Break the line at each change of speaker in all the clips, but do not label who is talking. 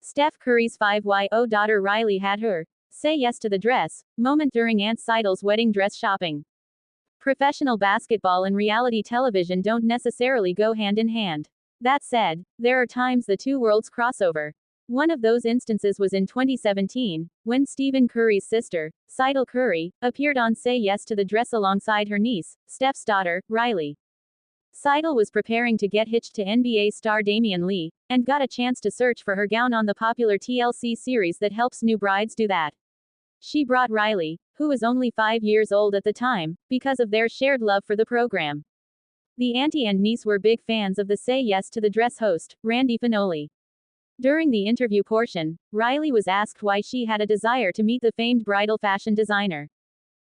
Steph Curry's 5-year-old daughter Riley had her say yes to the dress moment during Aunt Sydel's wedding dress shopping. Professional basketball and reality television don't necessarily go hand in hand. That said, there are times the two worlds cross over. One of those instances was in 2017, when Stephen Curry's sister, Sydel Curry, appeared on Say Yes to the Dress alongside her niece, Steph's daughter, Riley. Sydel was preparing to get hitched to NBA star Damion Lee, and got a chance to search for her gown on the popular TLC series that helps new brides do that. She brought Riley, who was only 5 years old at the time, because of their shared love for the program. The auntie and niece were big fans of the Say Yes to the Dress host, Fenoli. During the interview portion, Riley was asked why she had a desire to meet the famed bridal fashion designer.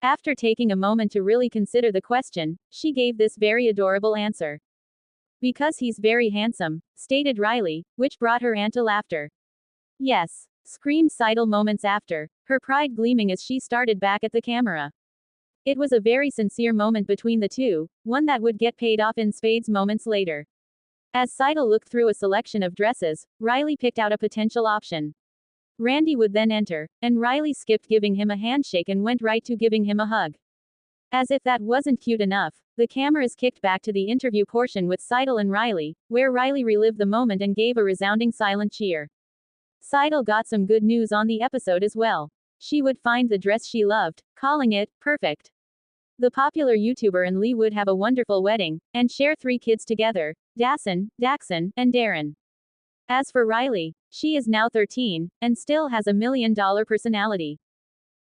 After taking a moment to really consider the question, she gave this very adorable answer. "Because he's very handsome," stated Riley, which brought her aunt to laughter. "Yes," screamed Sydel moments after, her pride gleaming as she started back at the camera. It was a very sincere moment between the two, one that would get paid off in spades moments later. As Sydel looked through a selection of dresses, Riley picked out a potential option. Randy would then enter, and Riley skipped giving him a handshake and went right to giving him a hug. As if that wasn't cute enough, the cameras kicked back to the interview portion with Sydel and Riley, where Riley relived the moment and gave a resounding silent cheer. Sydel got some good news on the episode as well. She would find the dress she loved, calling it perfect. The popular YouTuber and Lee would have a wonderful wedding, and share 3 kids together, Daxon, and Darren. As for Riley, she is now 13, and still has a $1 million personality.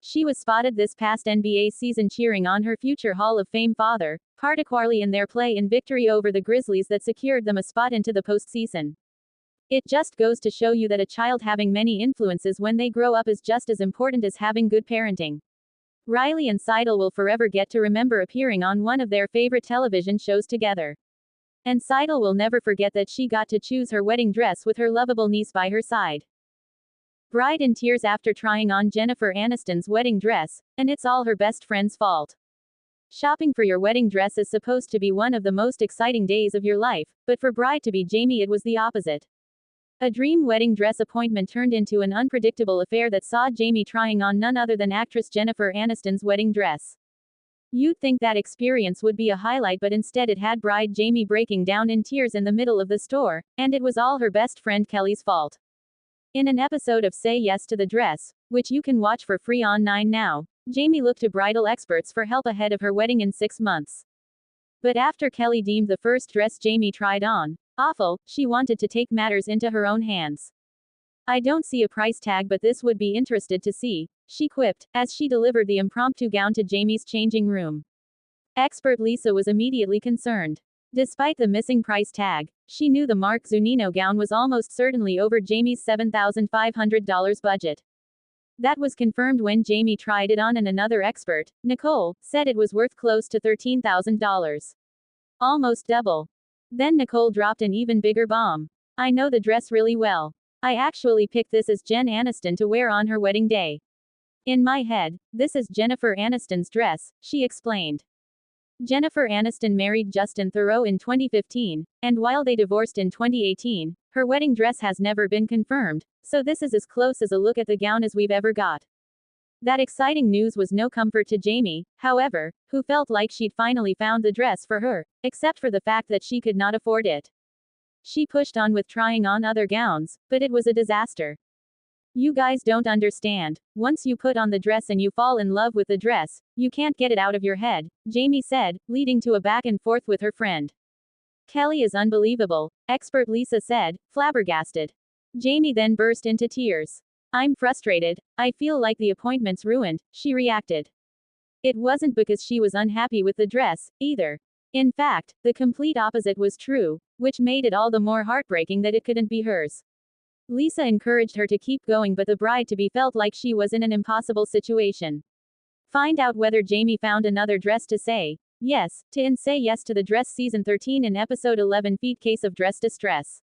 She was spotted this past NBA season cheering on her future Hall of Fame father, particularly in their play in victory over the Grizzlies that secured them a spot into the postseason. It just goes to show you that a child having many influences when they grow up is just as important as having good parenting. Riley and Sydel will forever get to remember appearing on one of their favorite television shows together. And Sydel will never forget that she got to choose her wedding dress with her lovable niece by her side. Bride in tears after trying on Jennifer Aniston's wedding dress, and it's all her best friend's fault. Shopping for your wedding dress is supposed to be one of the most exciting days of your life, but for bride-to-be Jamie it was the opposite. A dream wedding dress appointment turned into an unpredictable affair that saw Jamie trying on none other than actress Jennifer Aniston's wedding dress. You'd think that experience would be a highlight, but instead it had bride Jamie breaking down in tears in the middle of the store, and it was all her best friend Kelly's fault. In an episode of Say Yes to the Dress, which you can watch for free on 9 now, Jamie looked to bridal experts for help ahead of her wedding in 6 months. But after Kelly deemed the first dress Jamie tried on awful, she wanted to take matters into her own hands. "I don't see a price tag, but this would be interested to see," she quipped, as she delivered the impromptu gown to Jamie's changing room. Expert Lisa was immediately concerned. Despite the missing price tag, she knew the Mark Zunino gown was almost certainly over Jamie's $7,500 budget. That was confirmed when Jamie tried it on, and another expert, Nicole, said it was worth close to $13,000. Almost double. Then Nicole dropped an even bigger bomb. "I know the dress really well. I actually picked this as Jen Aniston to wear on her wedding day. In my head, this is Jennifer Aniston's dress," she explained. Jennifer Aniston married Justin Theroux in 2015, and while they divorced in 2018, her wedding dress has never been confirmed, so this is as close as a look at the gown as we've ever got. That exciting news was no comfort to Jamie, however, who felt like she'd finally found the dress for her, except for the fact that she could not afford it. She pushed on with trying on other gowns, but it was a disaster. "You guys don't understand. Once you put on the dress and you fall in love with the dress, you can't get it out of your head," Jamie said, leading to a back and forth with her friend. "Kelly is unbelievable," expert Lisa said, flabbergasted. Jamie then burst into tears. "I'm frustrated. I feel like the appointment's ruined," she reacted. It wasn't because she was unhappy with the dress, either. In fact, the complete opposite was true, which made it all the more heartbreaking that it couldn't be hers. Lisa encouraged her to keep going, but the bride-to-be felt like she was in an impossible situation. Find out whether Jamie found another dress to say yes to in Say Yes to the Dress Season 13 in Episode 11 Feet Case of Dress Distress.